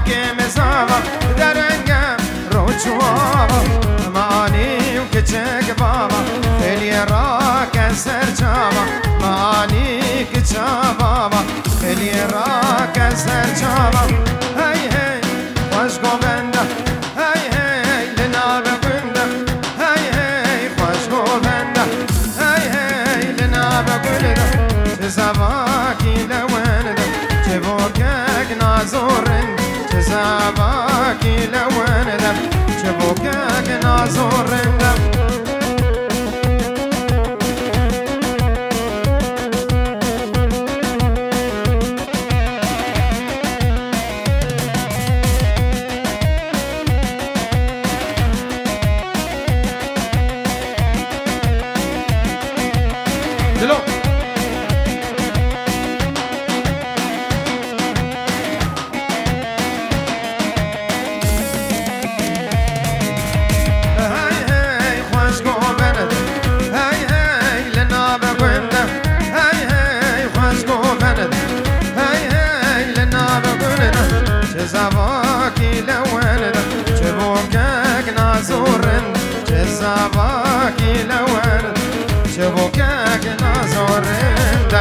که مزاوا درنگم روچوابا مانی و کچک بابا خیلی راک سر چابا مانی کچا بابا خیلی راک سر چابا هی هی خوش گوبنده هی هی لناب گنده هی هی خوش گوبنده هی هی لناب گنده زباکی لونده چه بوکک نازورند چه زباکی لونده چه بوکک نازورنده زباکی لونده چه بوکک نازورند چه زباکی لونده چه بوکک نازورند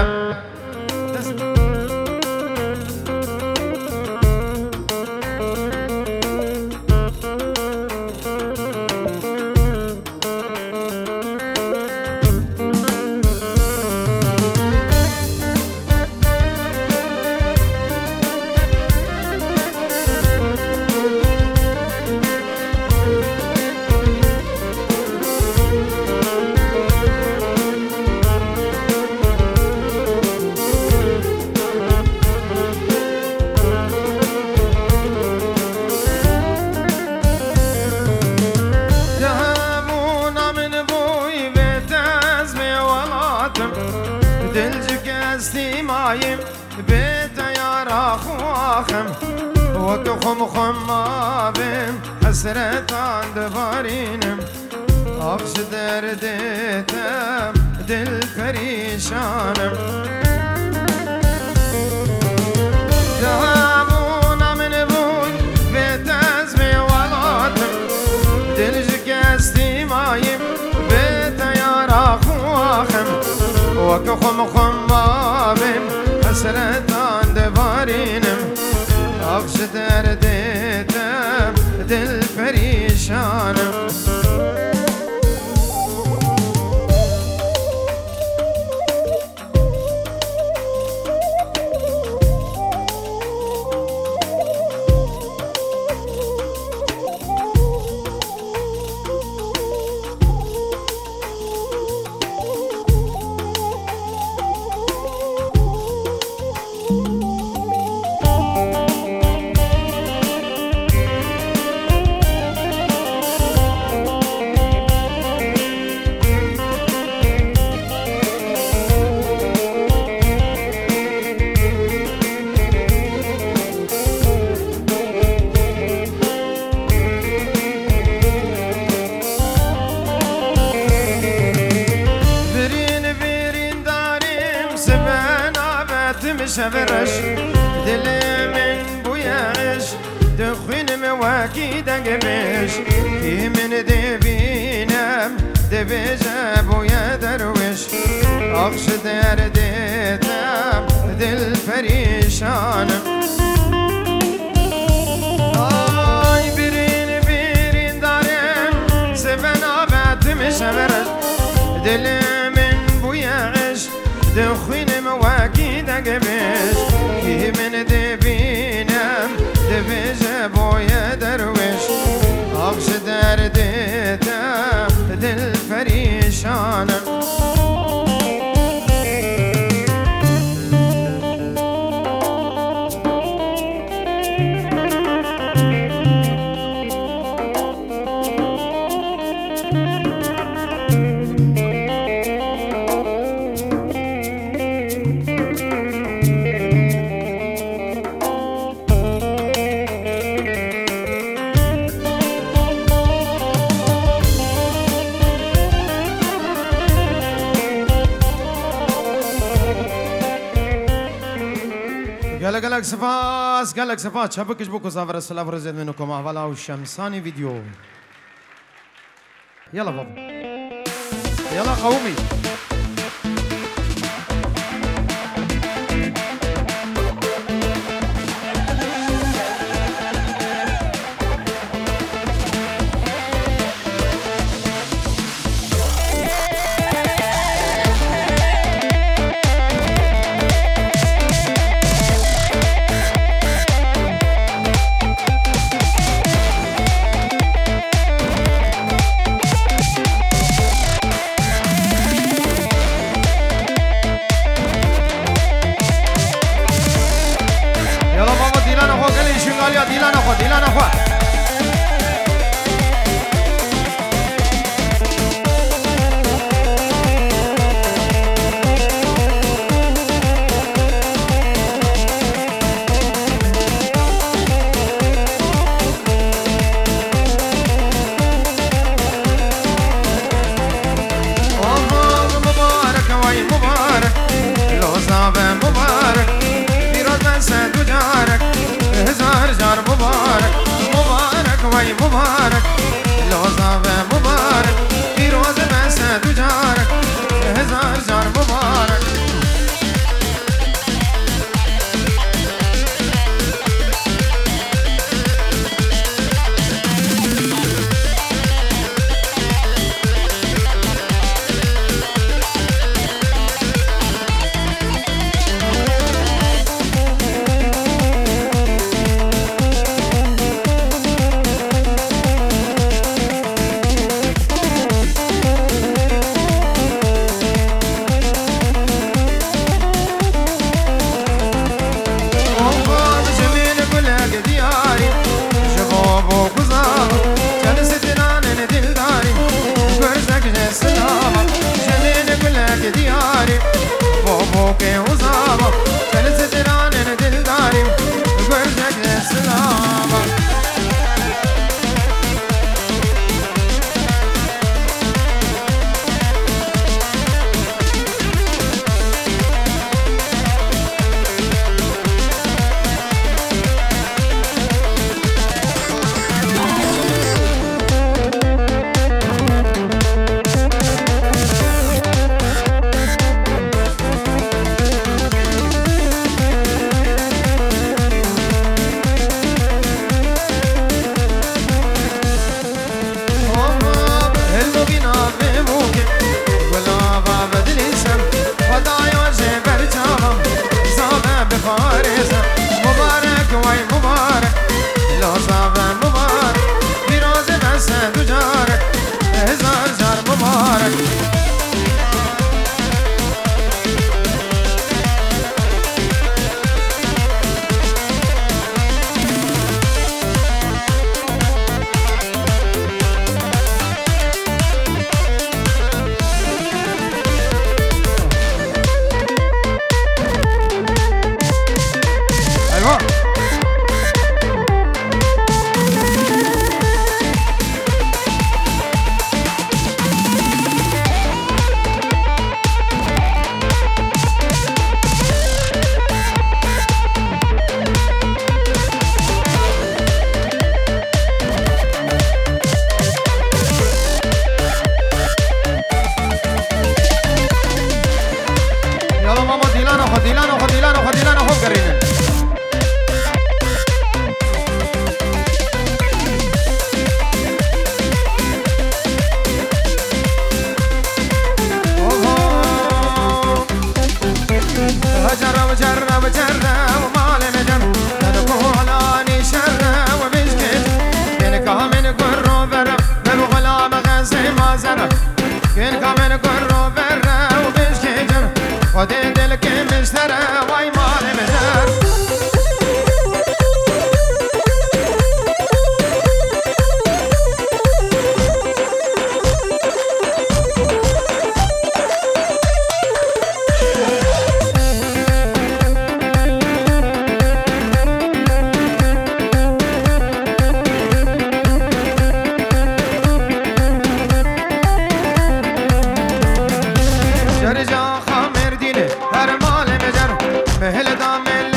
دلجك استيمايم بيت يا راخواخم وكخم خمابم حسرة عند بارينم أخش دردتم دل فريشانم دهامونا من بوي بيت ازمي ولاتم دلجك استيمايم بيت يا راخواخم وكخم خمابم حسرة عند بارينم أخش دردتم دل فريشانم شبرش دل من بویش دخوین مواکی دنگبش کی من دبینم دبیجه بویا دروش اخش دردتم دل پریشانم آی برین برین دارم سبن آبتم شبرش دل من بویش دخوین مواکی دنگبش کی من دبینم دبیجه بویا دروش اخش دردتم دل پریشانم قالك سفاس شبكش بوكو سافر السلاف رزيد منكم أحوالا والشمساني فيديو. يلا بابا يلا قومي. ديلان أخوة مبارك وي مبارك لو صاب مبارك بيروز من سد وجارك هزار جار مبارك مبارك وي مبارك لو صاب مبارك بيروز من سد وجارك هزار جار مبارك دياري بوبوك وزابا جلست رانن دلداري برزك السلامة مبارك وي مبارك لو صاب مبارك بيروز بس دجارك هزار جار مبارك ديلان أخو قرينا جرب وما لنا جن ندخولاني شر وبشكت كنك من قرو برا بالغلام غزي ما زرب كنك من قرو برا وبشكت ودين دلك مشترى واي مال مدار جرجا خامر دينه هر مال مجر مهل دامل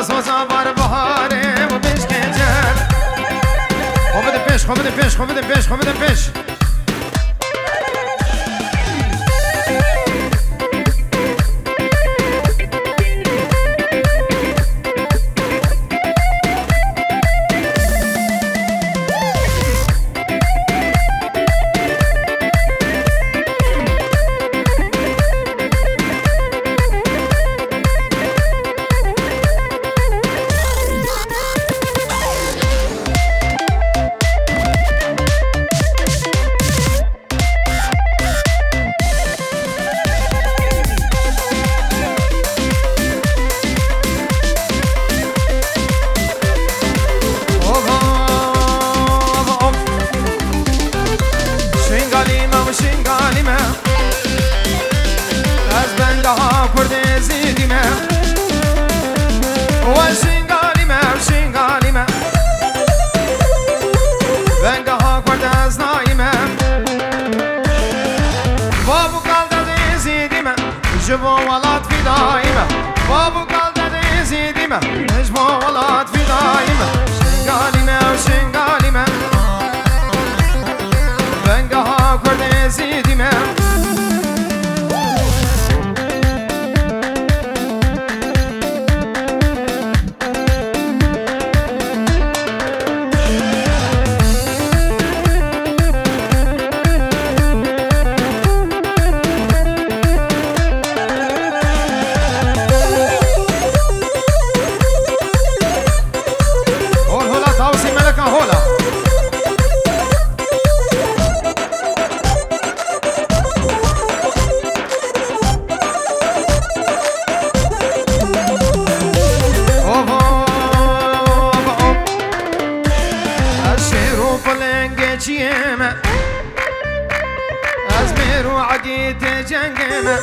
سوزا بار بهاره و پیش کنجر خوب بده پیش خوب بده پیش خوب بده پیش خوب بده پیش جبو ولاد في دايمة بابو قال ده زيديمة جبو ولاد في دايمة شنقاليمة وشنقاليمة بنقها كرد زيديمة أزمير وعقيت جنقمة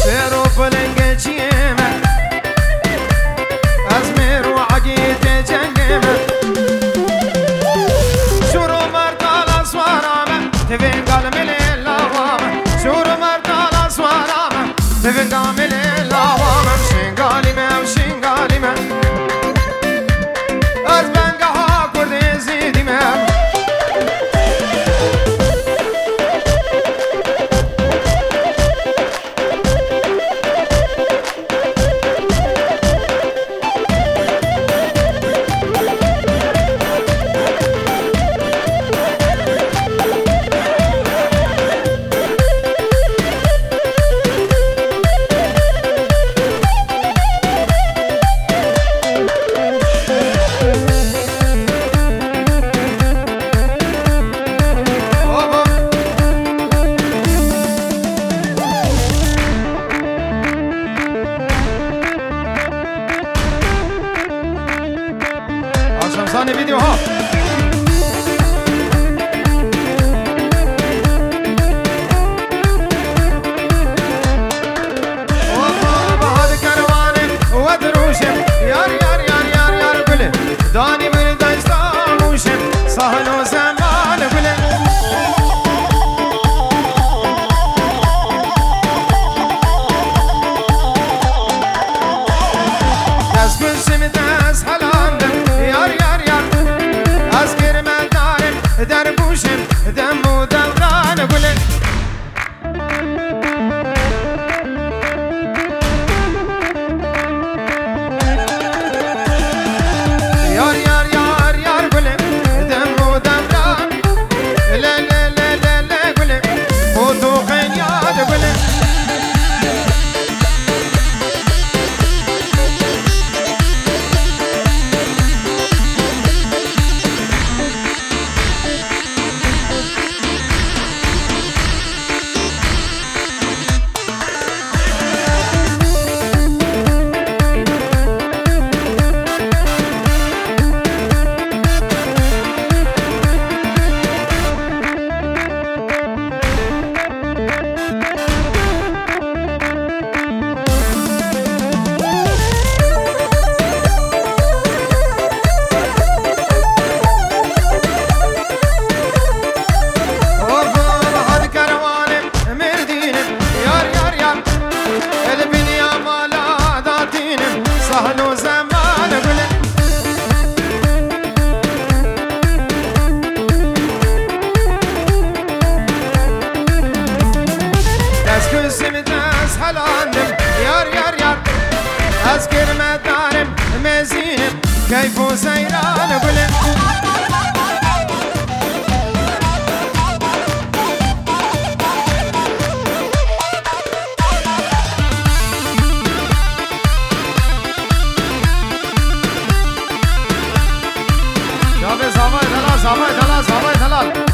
شيرو فلنق جيمة أزمير وعقيت جنقمة شورو مرتال أسوارامة تفين قال ملي اللوامة شورو مرتال أسوارامة تفين قال ملي اللوامة شنقاليمة وشنقاليمة أزبنقها كردي زيديمة كسم داس حلاندم يار يار يار از كلمة دارم مزينم كيف سيران بلن زابای دلال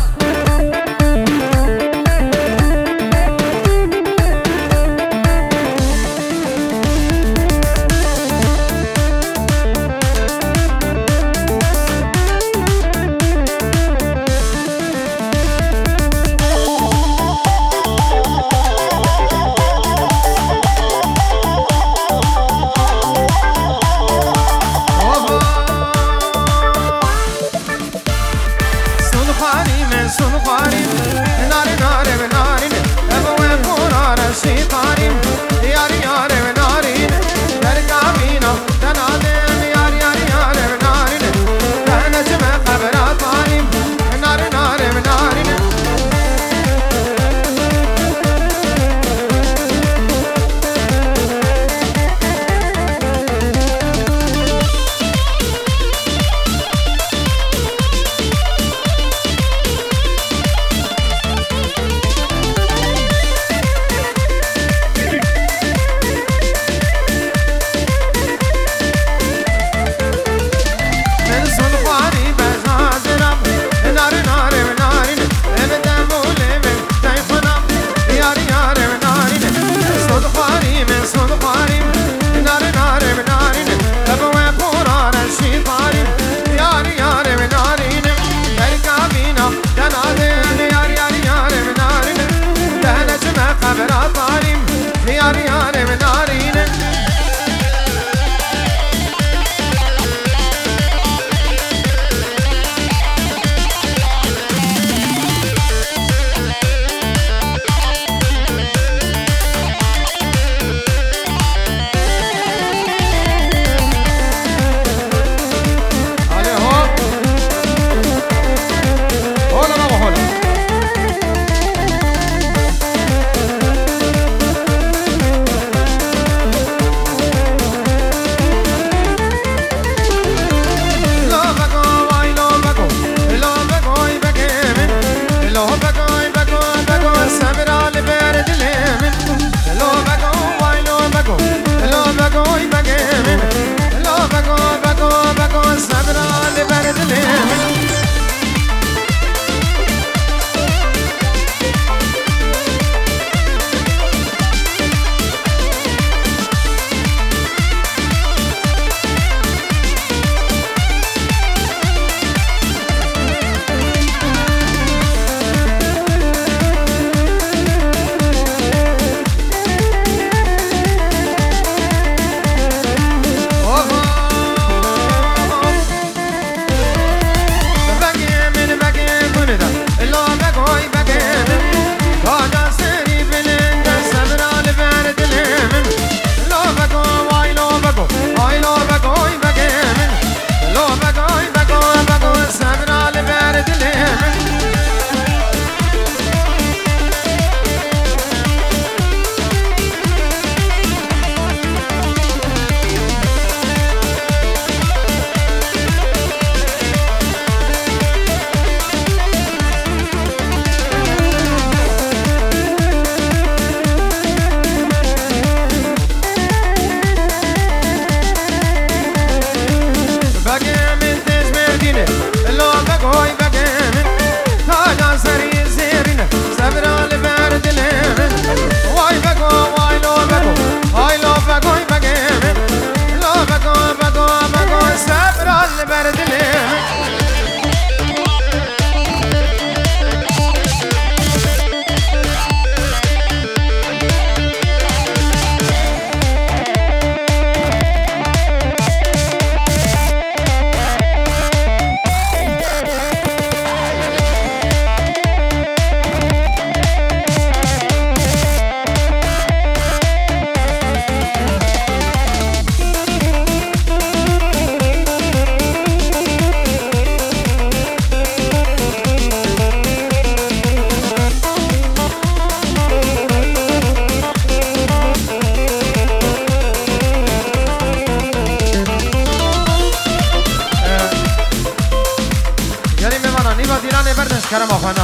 کرم آخوان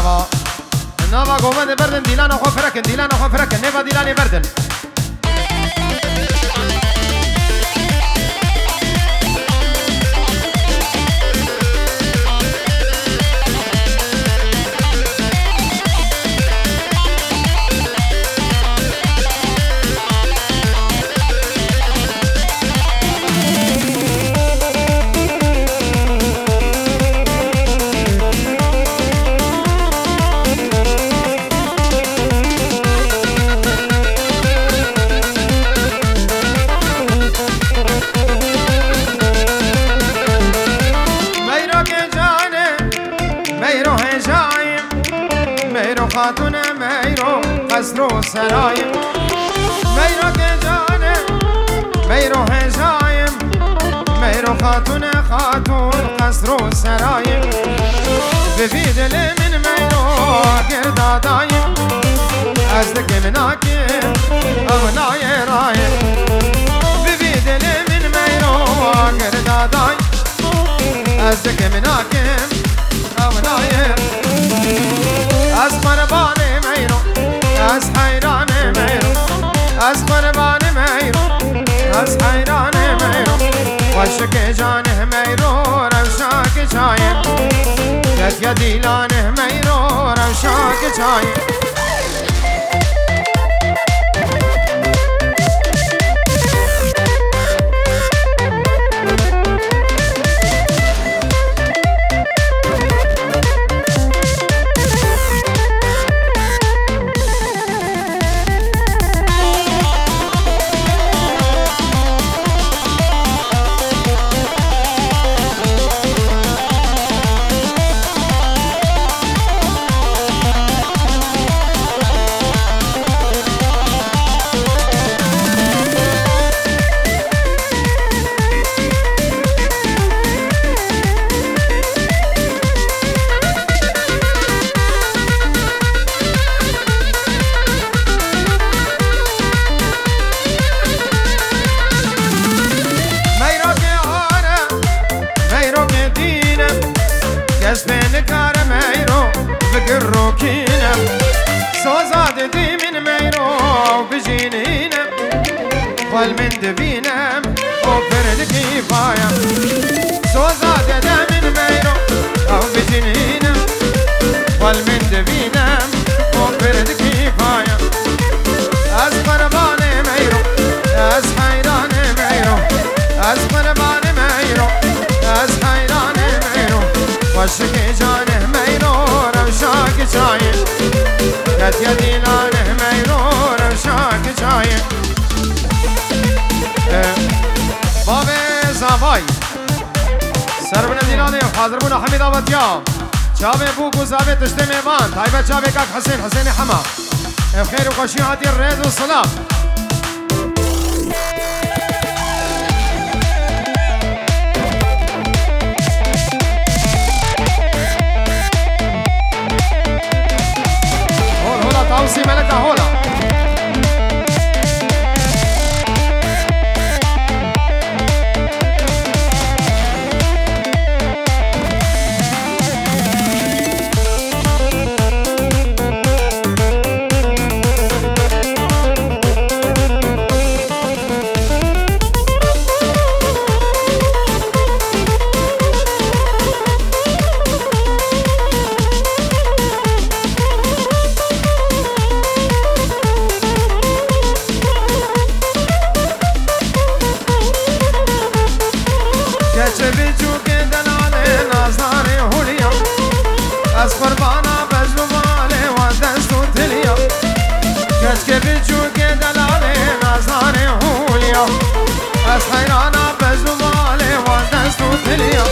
نوا گومد بردن دیلان آخوا فرکن نوا دیلانی بردن خاتون میرو قصر و سرایم میرو که جانه میرو هجایم میرو خاتون قصر و سرایم بفی دل من میرو گردادایم از دک مناکم اغنای رایم بفی دل من میرو گردادایم از دک مناکم اغنای از قربان میرو از حیران میرو از قربان میرو از حیران میرو وشک جان میرو روشاک چایم کتیا دیلان میرو روشاک چایم من دبینم او فرد کفایم سوزاد من میرو او بجنینم من دبینم او فرد کفایم از قربان میرو از حیران میرو از قربان میرو از حیران میرو وشک جان میرو روشاک چایم کتیا دیلان میرو روشاک چایم باب زاوای سربن دیلانه حاضر بونا حمید آبادیام چاوه بوگو زاوه تشت میوان تایبه چاوه کاک حسین حما خیر و خوشی هاتی رید و سلام هولا تاوسی ملکه هولا از قربانا بجلواله و دستو تلیا کچ که بچو که دلاله نازانه هولیا از حیرانا بجلواله و دستو تلیا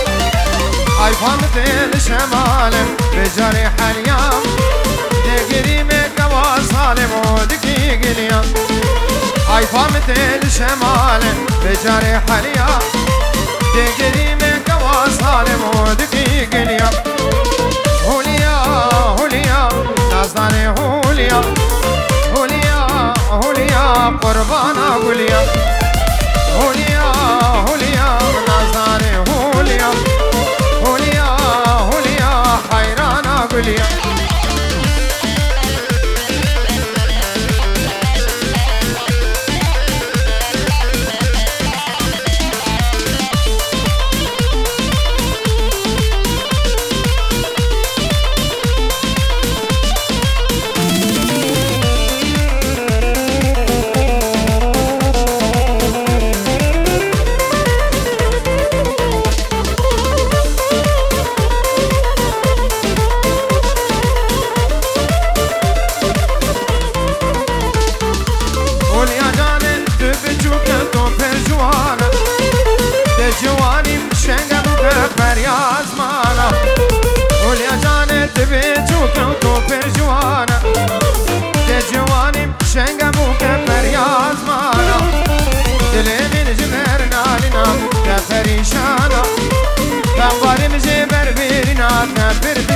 ای فامت الشمالم بجاری حلیام دگری مکوا سالم و دکی گلیا ای فامت الشمالم بجاری حلیام دگری مکوا سالم و دکی گلیا هولیا نازدانه هولیا قربانا گلیا هولیا نازدانه هولیا حیرانا گلیا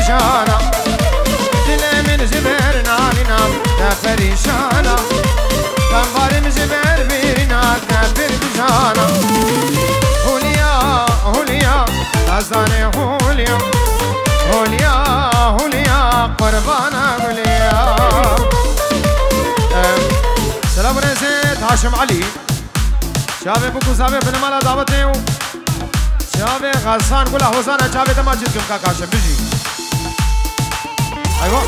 بجانا دل من جبر نالنا تفريشانا تنبار من جبر بيرنا تفر بجانا هوليا هوليا أزاني هوليا هوليا هوليا قربانا هوليا سلام رزت هاشم علي شابه بوكو زابه بنمالا دعوتنيو شابه غسان كلها حوزانا شابه تماجد كم كاكاشم بيجي ايوه